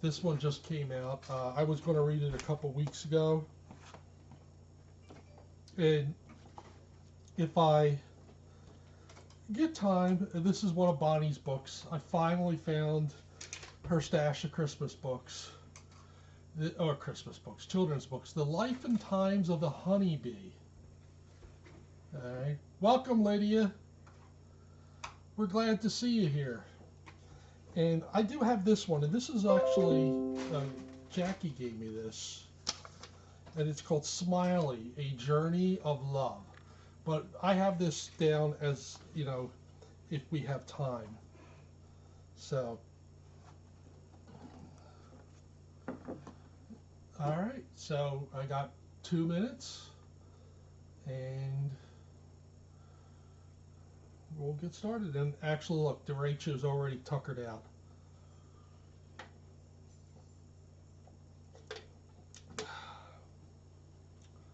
This one just came out. I was going to read it a couple weeks ago. And if I get time, this is one of Bonnie's books. I finally found her stash of Christmas books. Or Christmas books, children's books. The Life and Times of the Honeybee. All right. Welcome, Lydia. We're glad to see you here. And I do have this one, and this is actually, Jackie gave me this. And it's called Smiley, A Journey of Love. But I have this down as, you know, if we have time. So, all right. So I got 2 minutes, and we'll get started. And actually, look, Derecho's already tuckered out.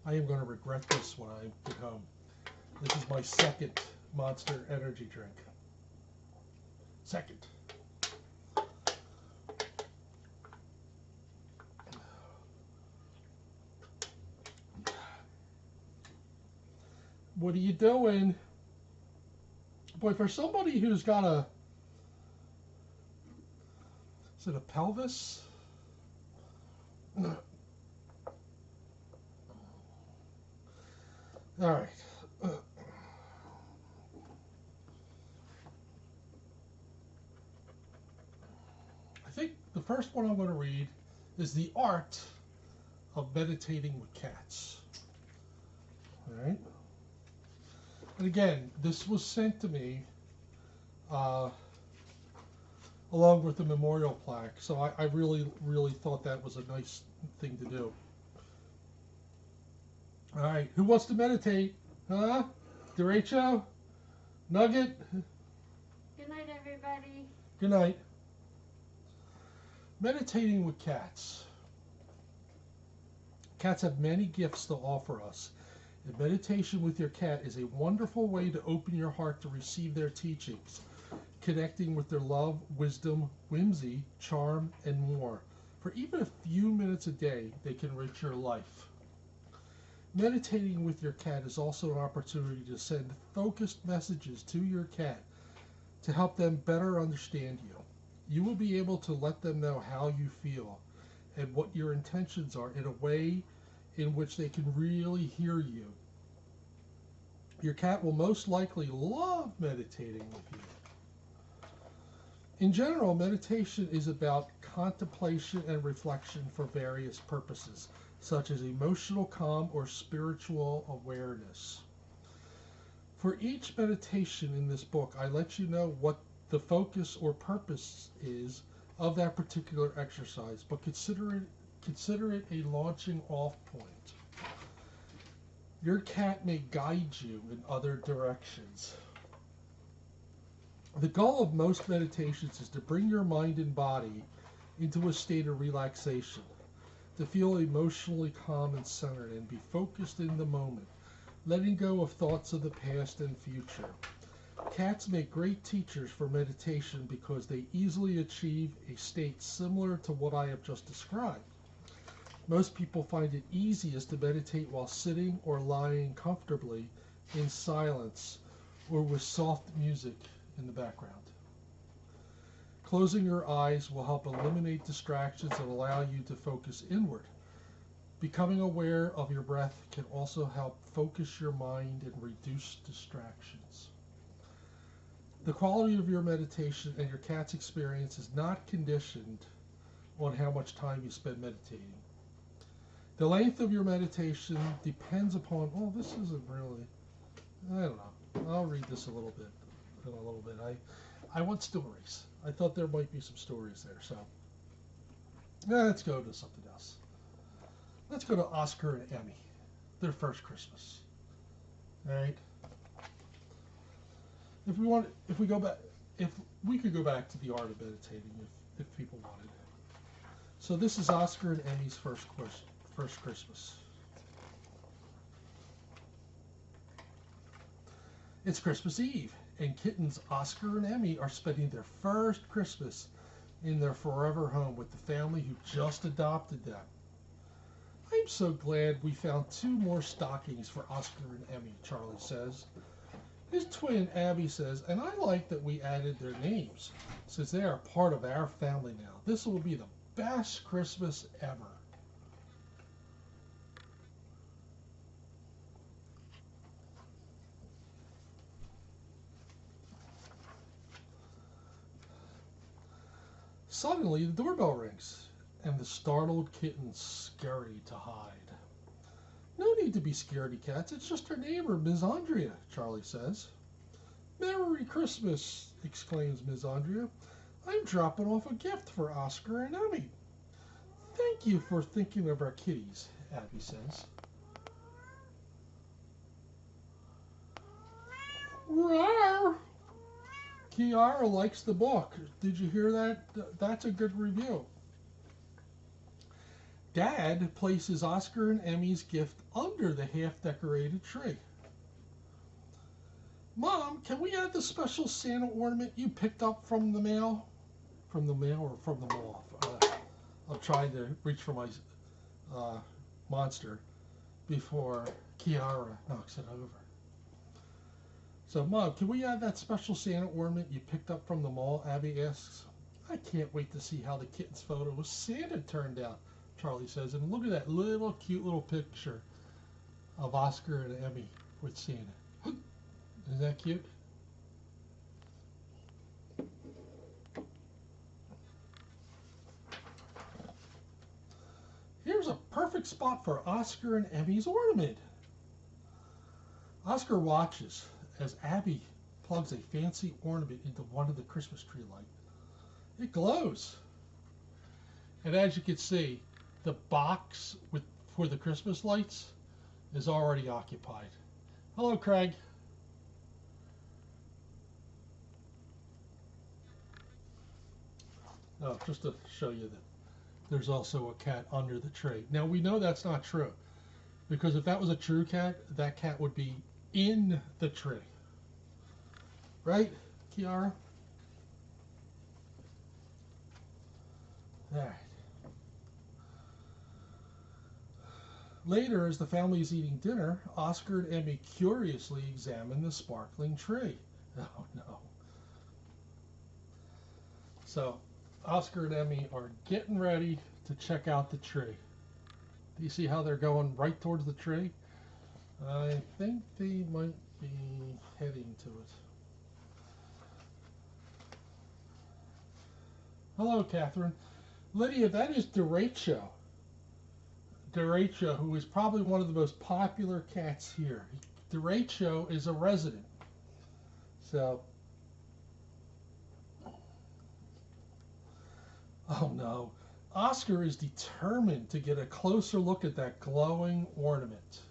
I am going to regret this when I get home. This is my second Monster Energy drink. Second. What are you doing? Boy, for somebody who's got a... Is it a pelvis? All right. I think the first one I'm going to read is The Art of Meditating with Cats. All right. And again, this was sent to me along with the memorial plaque, so I really, really thought that was a nice thing to do. All right, who wants to meditate? Huh? Derecho? Nugget? Good night, everybody. Good night. Meditating with cats. Cats have many gifts to offer us. And meditation with your cat is a wonderful way to open your heart to receive their teachings, connecting with their love, wisdom, whimsy, charm, and more. For even a few minutes a day, they can enrich your life. Meditating with your cat is also an opportunity to send focused messages to your cat to help them better understand you. You will be able to let them know how you feel and what your intentions are in a way in which they can really hear you. Your cat will most likely love meditating with you. In general, meditation is about contemplation and reflection for various purposes, such as emotional calm or spiritual awareness. For each meditation in this book, I let you know what the focus or purpose is of that particular exercise, but consider it a launching off point. Your cat may guide you in other directions. The goal of most meditations is to bring your mind and body into a state of relaxation, to feel emotionally calm and centered and be focused in the moment, letting go of thoughts of the past and future. Cats make great teachers for meditation because they easily achieve a state similar to what I have just described. Most people find it easiest to meditate while sitting or lying comfortably in silence or with soft music in the background. Closing your eyes will help eliminate distractions and allow you to focus inward. Becoming aware of your breath can also help focus your mind and reduce distractions. The quality of your meditation and your cat's experience is not conditioned on how much time you spend meditating. The length of your meditation depends upon, oh, this isn't really, I don't know. I'll read this a little bit. I want stories. I thought there might be some stories there, so let's go to something else. Let's go to Oscar and Emmy, their first Christmas. All right. If we could go back to the art of meditating, if people wanted. So this is Oscar and Emmy's first Christmas. It's Christmas Eve, and kittens Oscar and Emmy are spending their first Christmas in their forever home with the family who just adopted them. I'm so glad we found 2 more stockings for Oscar and Emmy, Charlie says. His twin, Abby, says, and I like that we added their names, since they are part of our family now. This will be the best Christmas ever. Suddenly, the doorbell rings, and the startled kittens scurry to hide. No need to be scaredy cats. It's just our neighbor, Ms. Andrea, Charlie says. Merry Christmas, exclaims Ms. Andrea. I'm dropping off a gift for Oscar and Emmy. Thank you for thinking of our kitties, Abby says. Rawr! Kiara likes the book. Did you hear that? That's a good review. Dad places Oscar and Emmy's gift under the half-decorated tree. Mom, can we add the special Santa ornament you picked up from the mail? From the mail or from the mall? I'm trying to reach for my monster before Kiara knocks it over. So, Mom, can we add that special Santa ornament you picked up from the mall? Abby asks. I can't wait to see how the kitten's photo with Santa turned out, Charlie says. And look at that little cute little picture of Oscar and Emmy with Santa. Isn't that cute? Here's a perfect spot for Oscar and Emmy's ornament. Oscar watches as Abby plugs a fancy ornament into one of the Christmas tree lights. It glows. And as you can see, the box for the Christmas lights is already occupied. Hello, Craig. Oh, just to show you that there's also a cat under the tree. Now, we know that's not true, because if that was a true cat, that cat would be in the tree. Right, Kiara? All right. Later, as the family is eating dinner, Oscar and Emmy curiously examine the sparkling tree. Oh, no. So, Oscar and Emmy are getting ready to check out the tree. Do you see how they're going right towards the tree? I think they might be heading to it. Hello, Catherine. Lydia, that is Derecho. Derecho, who is probably one of the most popular cats here. Derecho is a resident. So, oh no. Oscar is determined to get a closer look at that glowing ornament.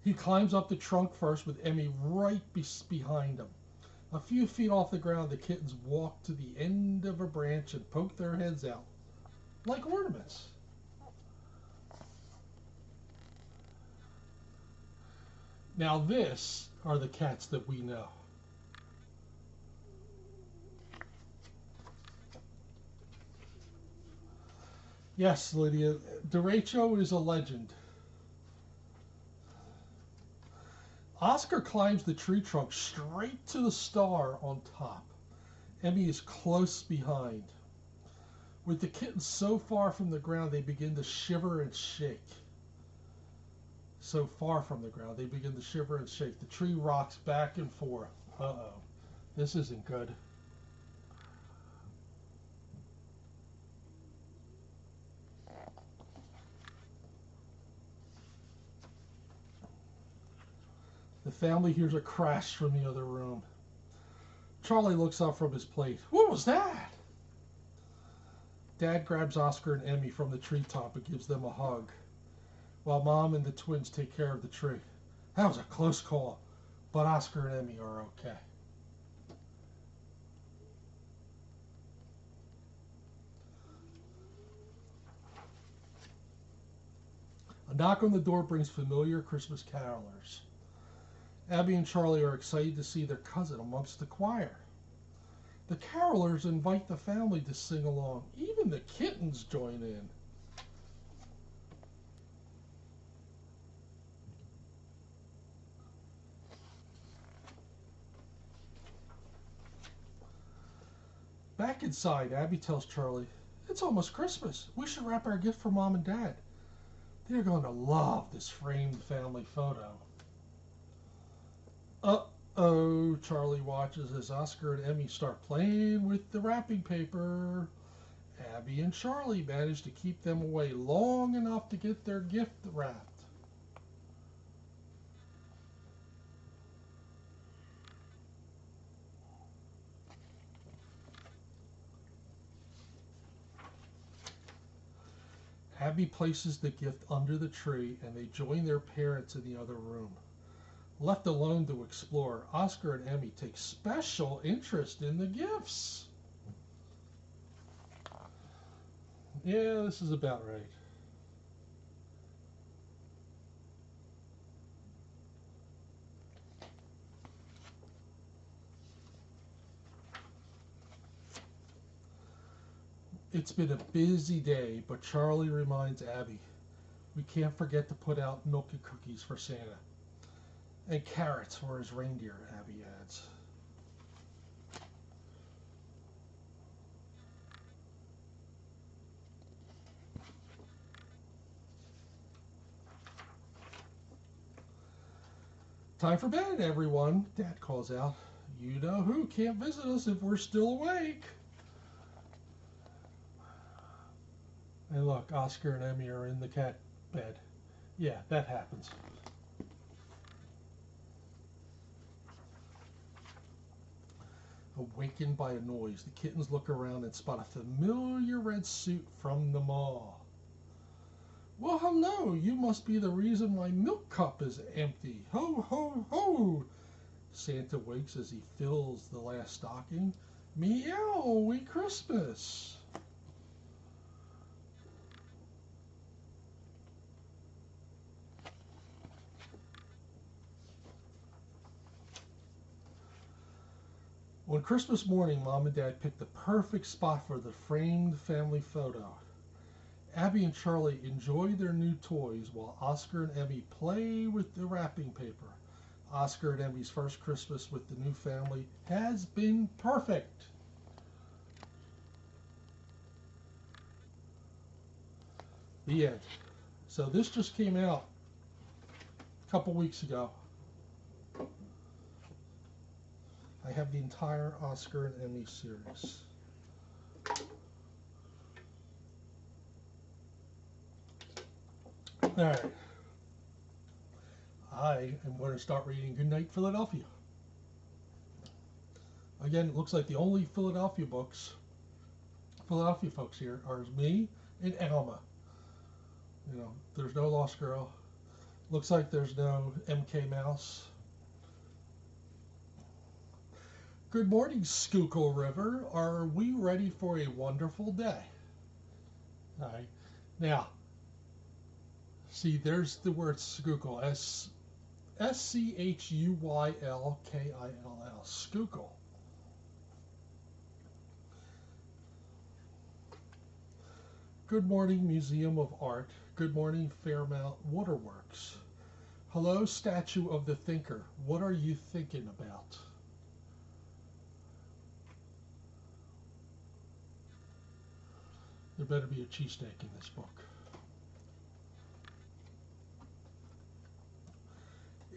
He climbs up the trunk first with Emmy right behind him. A few feet off the ground, the kittens walk to the end of a branch and poke their heads out like ornaments. Now this are the cats that we know. Yes, Lydia, Derecho is a legend. Oscar climbs the tree trunk straight to the star on top. Emmy is close behind. With the kittens so far from the ground, they begin to shiver and shake. So far from the ground, they begin to shiver and shake. The tree rocks back and forth. Uh-oh. This isn't good. The family hears a crash from the other room. Charlie looks up from his plate. What was that? Dad grabs Oscar and Emmy from the treetop and gives them a hug, while Mom and the twins take care of the tree. That was a close call, but Oscar and Emmy are okay. A knock on the door brings familiar Christmas carolers. Abby and Charlie are excited to see their cousin amongst the choir. The carolers invite the family to sing along. Even the kittens join in. Back inside, Abby tells Charlie, "It's almost Christmas. We should wrap our gift for Mom and Dad. They're going to love this framed family photo." Uh-oh, Charlie watches as Oscar and Emmy start playing with the wrapping paper. Abby and Charlie manage to keep them away long enough to get their gift wrapped. Abby places the gift under the tree and they join their parents in the other room. Left alone to explore, Oscar and Emmy take special interest in the gifts. Yeah, this is about right. It's been a busy day, but Charlie reminds Abby, "We can't forget to put out milk and cookies for Santa. And carrots for his reindeer," Abby adds. "Time for bed, everyone," Dad calls out. "You know who can't visit us if we're still awake." And look, Oscar and Emmy are in the cat bed. Yeah, that happens. Awakened by a noise, the kittens look around and spot a familiar red suit from the mall. "Well, hello, you must be the reason my milk cup is empty. Ho, ho, ho!" Santa wakes as he fills the last stocking. "Meow, Christmas." On Christmas morning, Mom and Dad picked the perfect spot for the framed family photo. Abby and Charlie enjoy their new toys while Oscar and Emmy play with the wrapping paper. Oscar and Emmy's first Christmas with the new family has been perfect. The end. So this just came out a couple weeks ago. I have the entire Oscar and Emmy series. All right. I am going to start reading Goodnight Philadelphia. Again, it looks like the only Philadelphia folks here are me and Alma. You know, there's no Lost Girl. Looks like there's no MK Mouse. Good morning, Schuylkill River. Are we ready for a wonderful day? All right. Now, see, there's the word Schuylkill. Schuyllkill. Schuylkill. Good morning, Museum of Art. Good morning, Fairmount Waterworks. Hello, Statue of the Thinker. What are you thinking about? There better be a cheesesteak in this book.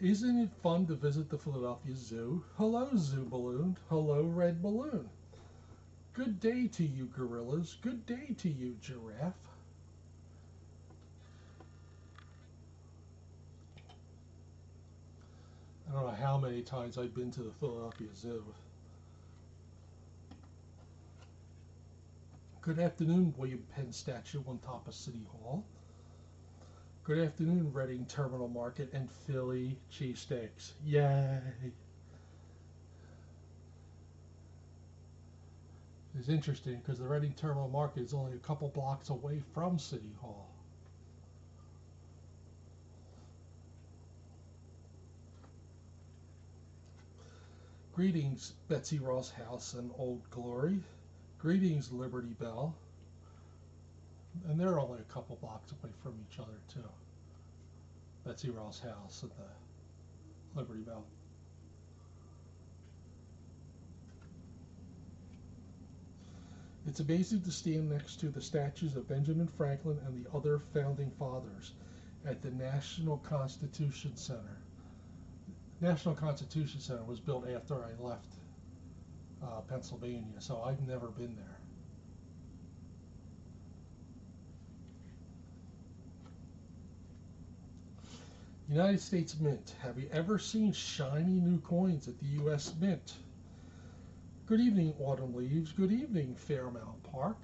Isn't it fun to visit the Philadelphia Zoo? Hello, Zoo Balloon. Hello, Red Balloon. Good day to you, gorillas. Good day to you, giraffe. I don't know how many times I've been to the Philadelphia Zoo. Good afternoon, William Penn statue on top of City Hall. Good afternoon, Reading Terminal Market and Philly cheesesteaks. Yay! It's interesting because the Reading Terminal Market is only a couple blocks away from City Hall. Greetings, Betsy Ross House and Old Glory. Greetings, Liberty Bell. And they're only a couple blocks away from each other, too. Betsy Ross House and the Liberty Bell. It's amazing to stand next to the statues of Benjamin Franklin and the other founding fathers at the National Constitution Center. National Constitution Center was built after I left Pennsylvania, so I've never been there. United States Mint. Have you ever seen shiny new coins at the U.S. Mint? Good evening, Autumn Leaves. Good evening, Fairmount Park.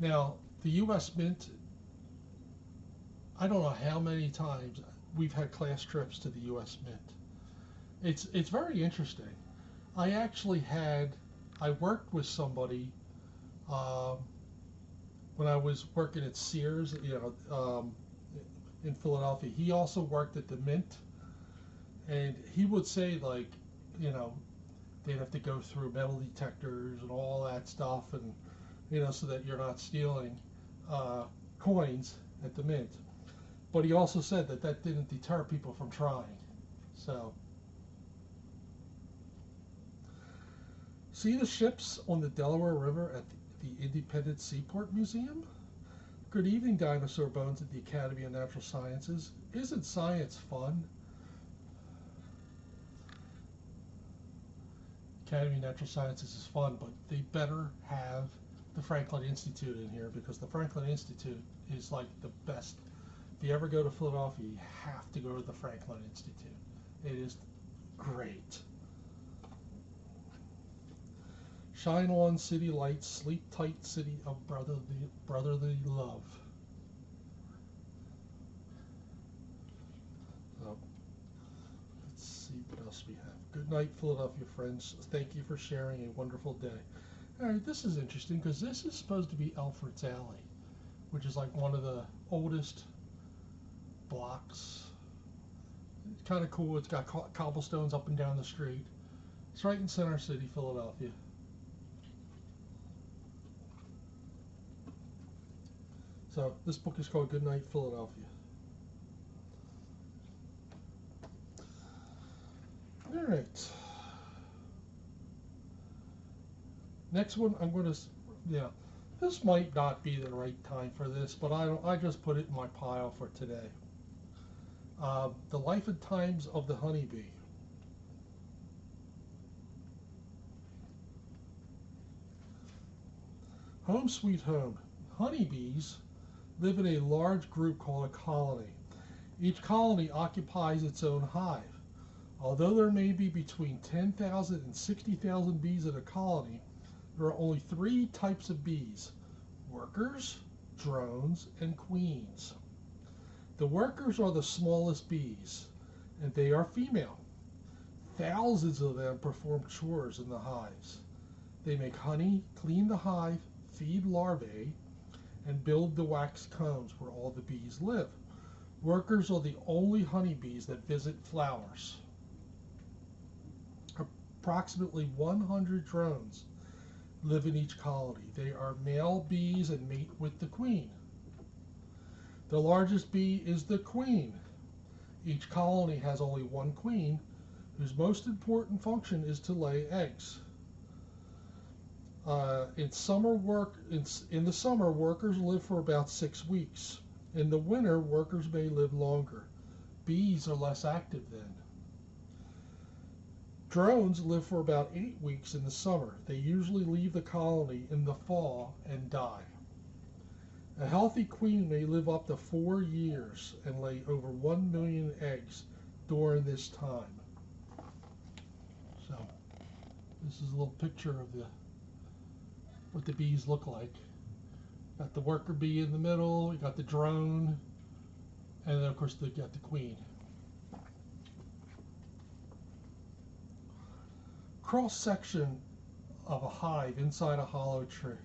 Now, the U.S. Mint, I don't know how many times we've had class trips to the U.S. Mint. It's very interesting. I worked with somebody when I was working at Sears, in Philadelphia. He also worked at the Mint, and he would say, like, they'd have to go through metal detectors and all that stuff, and so that you're not stealing coins at the Mint. But he also said that didn't deter people from trying. So, see the ships on the Delaware River at the Independence Seaport Museum? Good evening, Dinosaur Bones at the Academy of Natural Sciences. Isn't science fun? Academy of Natural Sciences is fun, but they better have the Franklin Institute in here, because the Franklin Institute is like the best. If you ever go to Philadelphia, you have to go to the Franklin Institute. It is great. Shine on, city lights, sleep tight, city of brotherly love. So, let's see what else we have. Good night, Philadelphia friends. Thank you for sharing a wonderful day. All right, this is interesting because this is supposed to be Alfred's Alley, which is like one of the oldest blocks. It's kind of cool. It's got cobblestones up and down the street. It's right in Center City, Philadelphia. So this book is called Good Night, Philadelphia. All right. Next one, I'm going to, this might not be the right time for this, but I just put it in my pile for today. The Life and Times of the Honeybee. Home sweet home. Honeybees live in a large group called a colony. Each colony occupies its own hive. Although there may be between 10,000 and 60,000 bees in a colony, there are only 3 types of bees: workers, drones, and queens. The workers are the smallest bees, and they are female. Thousands of them perform chores in the hives. They make honey, clean the hive, feed larvae, and build the wax combs where all the bees live. Workers are the only honeybees that visit flowers. Approximately 100 drones live in each colony. They are male bees and mate with the queen. The largest bee is the queen. Each colony has only one queen, whose most important function is to lay eggs. In the summer, workers live for about 6 weeks. In the winter, workers may live longer. Bees are less active then. Drones live for about 8 weeks in the summer. They usually leave the colony in the fall and die. A healthy queen may live up to 4 years and lay over 1 million eggs during this time. So, this is a little picture of what the bees look like. Got the worker bee in the middle, you got the drone, and then of course you got the queen. Cross section of a hive inside a hollow tree.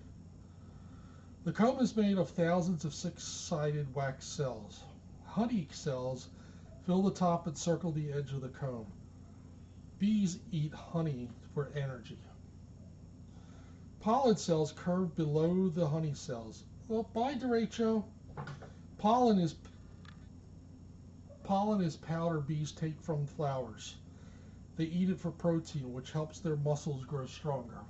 The comb is made of thousands of 6-sided wax cells. Honey cells fill the top and circle the edge of the comb. Bees eat honey for energy. Pollen cells curve below the honey cells. Well, bye, derecho. Pollen is powder bees take from flowers. They eat it for protein, which helps their muscles grow stronger.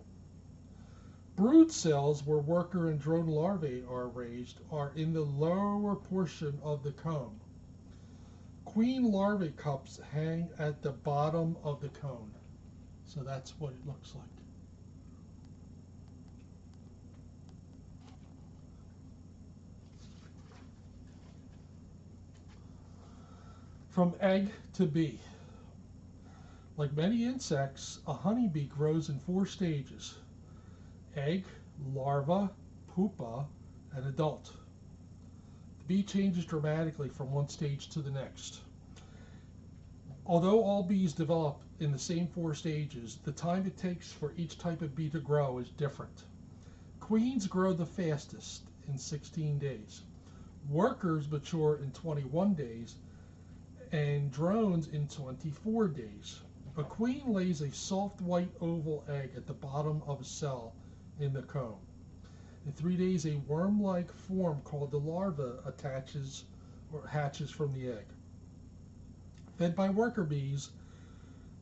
Brood cells, where worker and drone larvae are raised, are in the lower portion of the comb. Queen larvae cups hang at the bottom of the cone. So that's what it looks like. From egg to bee. Like many insects, a honeybee grows in 4 stages: egg, larva, pupa, and adult. The bee changes dramatically from one stage to the next. Although all bees develop in the same 4 stages, the time it takes for each type of bee to grow is different. Queens grow the fastest in 16 days. Workers mature in 21 days, and drones in 24 days. A queen lays a soft white oval egg at the bottom of a cell in the comb. In 3 days, a worm-like form called the larva attaches or hatches from the egg. Fed by worker bees,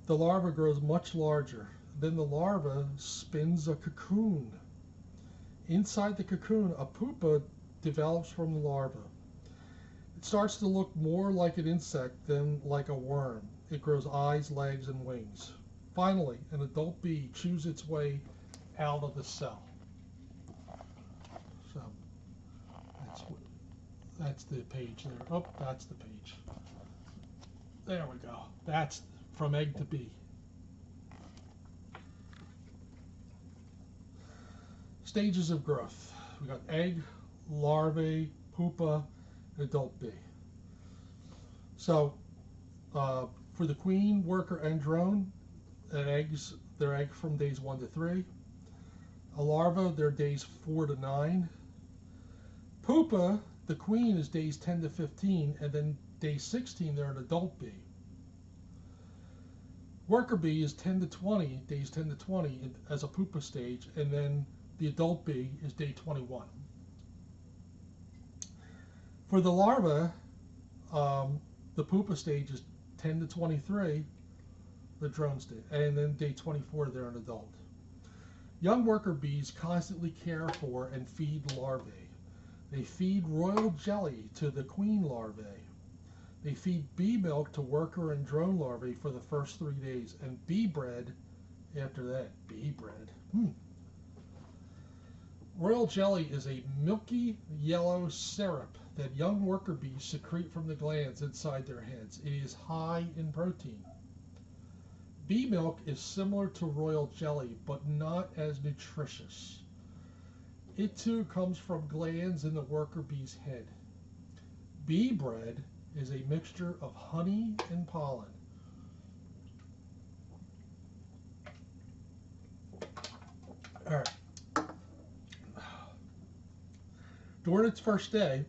the larva grows much larger. Then the larva spins a cocoon. Inside the cocoon, a pupa develops from the larva. It starts to look more like an insect than like a worm. It grows eyes, legs, and wings. Finally, an adult bee chews its way out of the cell. So that's the page there. Oh, that's the page. There we go. That's from egg to bee. Stages of growth. We got egg, larvae, pupa, adult bee. So for the queen, worker, and drone, their egg from days 1 to 3. A larva, they're days 4 to 9. Pupa, the queen, is days 10 to 15, and then day 16, they're an adult bee. Worker bee is 10 to 20, days 10 to 20 as a pupa stage, and then the adult bee is day 21. For the larva, the pupa stage is 10 to 23, the drone stage, and then day 24, they're an adult. Young worker bees constantly care for and feed larvae. They feed royal jelly to the queen larvae. They feed bee milk to worker and drone larvae for the first 3 days, and bee bread after that. Bee bread. Royal jelly is a milky yellow syrup that young worker bees secrete from the glands inside their heads. It is high in protein. Bee milk is similar to royal jelly, but not as nutritious. It too comes from glands in the worker bee's head. Bee bread is a mixture of honey and pollen. All right. During its first day,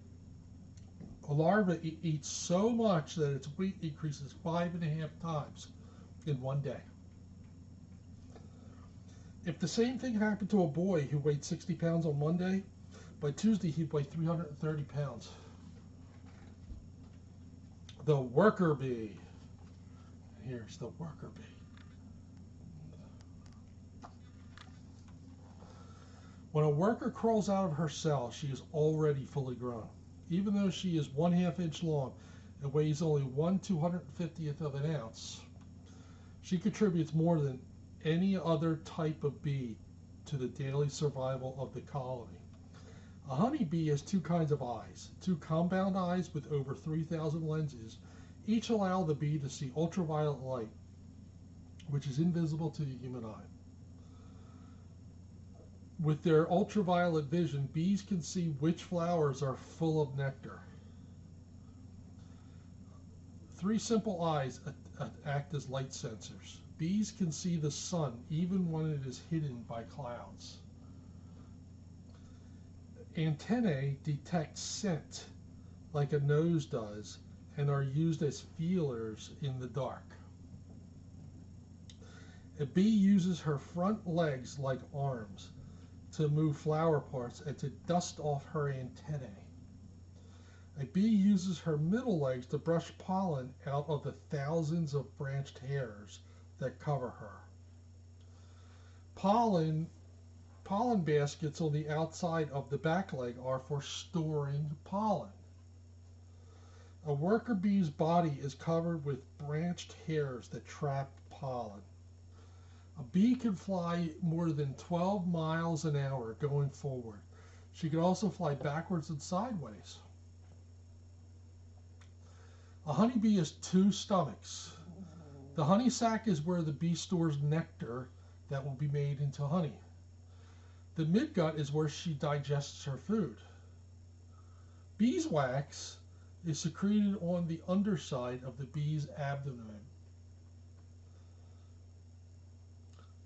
a larva eats so much that its weight increases 5.5 times in 1 day. If the same thing happened to a boy who weighed 60 pounds on Monday, by Tuesday he'd weigh 330 pounds. The worker bee. Here's the worker bee. When a worker crawls out of her cell, she is already fully grown. Even though she is 1/2 inch long and weighs only 1/250th of an ounce, she contributes more than any other type of bee to the daily survival of the colony. A honeybee has 2 kinds of eyes. 2 compound eyes with over 3,000 lenses. Each allow the bee to see ultraviolet light, which is invisible to the human eye. With their ultraviolet vision, bees can see which flowers are full of nectar. 3 simple eyes act as light sensors. Bees can see the sun even when it is hidden by clouds. Antennae detect scent like a nose does and are used as feelers in the dark. A bee uses her front legs like arms to move flower parts and to dust off her antennae. A bee uses her middle legs to brush pollen out of the thousands of branched hairs that cover her. Pollen baskets on the outside of the back leg are for storing pollen. A worker bee's body is covered with branched hairs that trap pollen. A bee can fly more than 12 miles an hour going forward. She can also fly backwards and sideways. A honeybee has two stomachs. The honey sac is where the bee stores nectar that will be made into honey. The midgut is where she digests her food. Beeswax is secreted on the underside of the bee's abdomen.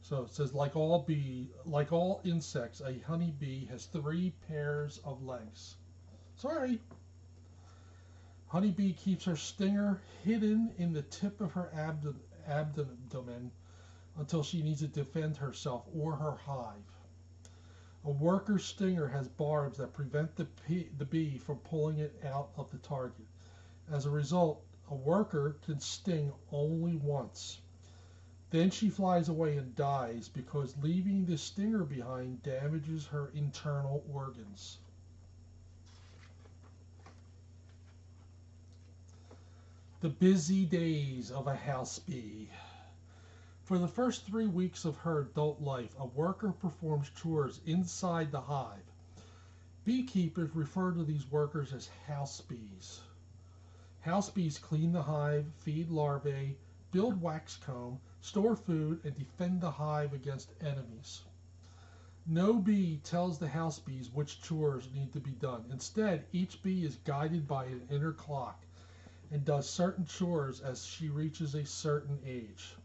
So it says, like all insects, a honeybee has 3 pairs of legs. Sorry. Honeybee keeps her stinger hidden in the tip of her abdomen until she needs to defend herself or her hive. A worker's stinger has barbs that prevent the bee from pulling it out of the target. As a result, a worker can sting only once. Then she flies away and dies because leaving the stinger behind damages her internal organs. The busy days of a house bee. For the first 3 weeks of her adult life, a worker performs chores inside the hive. Beekeepers refer to these workers as house bees. House bees clean the hive, feed larvae, build wax comb, store food, and defend the hive against enemies. No bee tells the house bees which chores need to be done. Instead, each bee is guided by an inner clock and does certain chores as she reaches a certain age.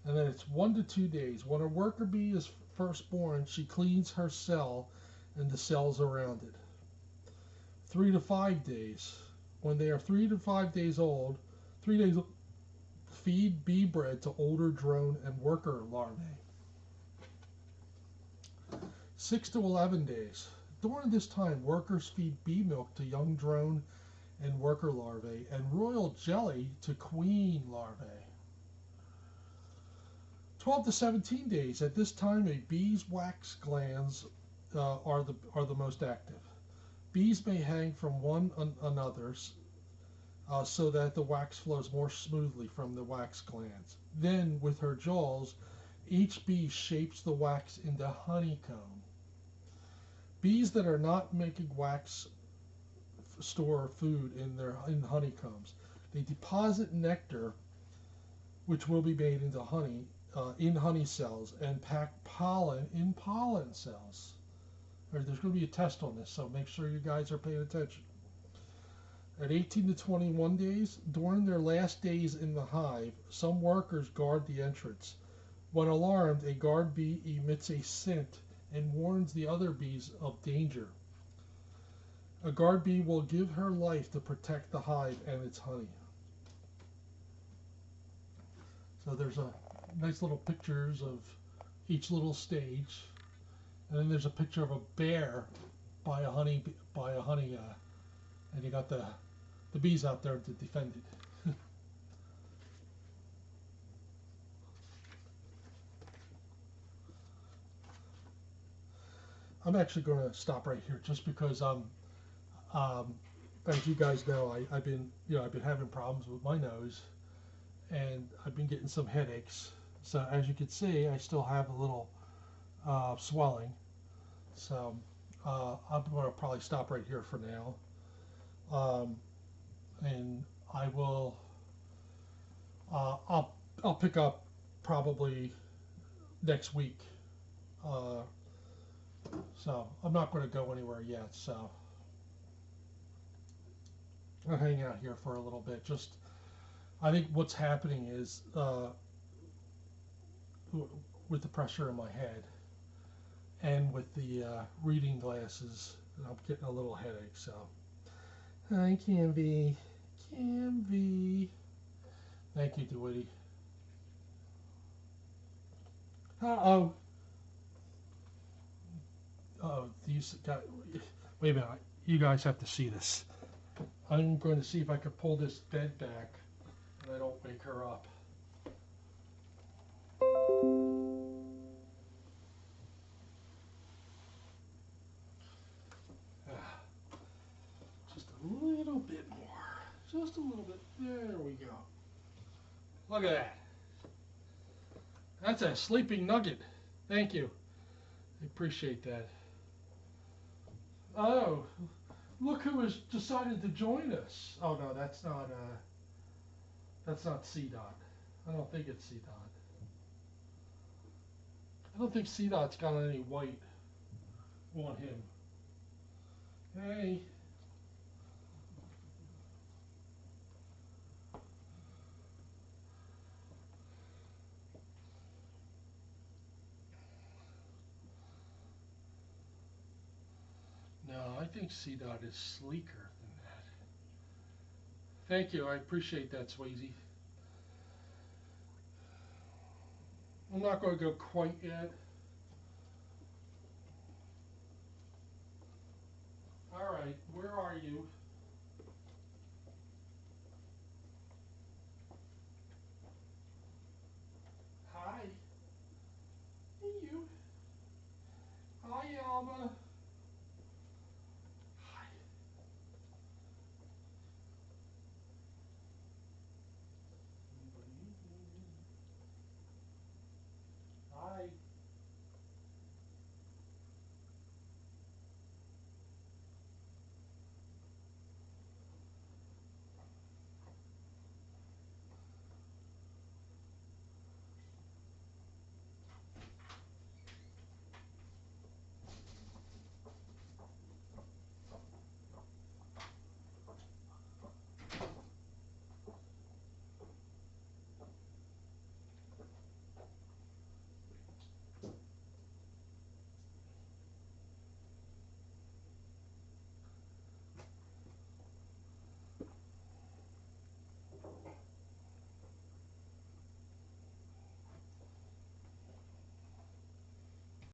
And then it's 1 to 2 days. When a worker bee is first born, she cleans her cell and the cells around it. 3 to 5 days. When they are 3 to 5 days old, 3 days old, feed bee bread to older drone and worker larvae. 6 to 11 days. During this time, workers feed bee milk to young drone and worker larvae and royal jelly to queen larvae. 12 to 17 days. At this time, a bee's wax glands are the most active. Bees may hang from one another's so that the wax flows more smoothly from the wax glands. Then, with her jaws, each bee shapes the wax into honeycomb. Bees that are not making wax store food in honeycombs. They deposit nectar, which will be made into honey, in honey cells, and pack pollen in pollen cells. Right, there's going to be a test on this, so make sure you guys are paying attention. At 18 to 21 days, during their last days in the hive, some workers guard the entrance. When alarmed, a guard bee emits a scent and warns the other bees of danger. A guard bee will give her life to protect the hive and its honey. So there's a nice little pictures of each little stage, and then there's a picture of a bear by a honey, and you got the bees out there to defend it. I'm actually going to stop right here just because as you guys know, I've been having problems with my nose, and I've been getting some headaches. So as you can see, I still have a little swelling. So I'm going to probably stop right here for now, and I will. I'll pick up probably next week. So I'm not going to go anywhere yet. So I'll hang out here for a little bit. Just, I think what's happening is with the pressure in my head and with the reading glasses, I'm getting a little headache. So hi, Canvy. Thank you, DeWitty. Uh-oh. Oh, these got... Wait a minute. You guys have to see this. I'm going to see if I can pull this bed back and I don't wake her up. Just a little bit more. Just a little bit. There we go. Look at that. That's a sleeping nugget. Thank you. I appreciate that. Oh, look who has decided to join us. Oh no, that's not C Dot. I don't think it's C Dot. I don't think C Dot's got any white on him. Hey. No, I think C Dot is sleeker than that. Thank you, I appreciate that, Swayze. I'm not going to go quite yet. All right, where are you?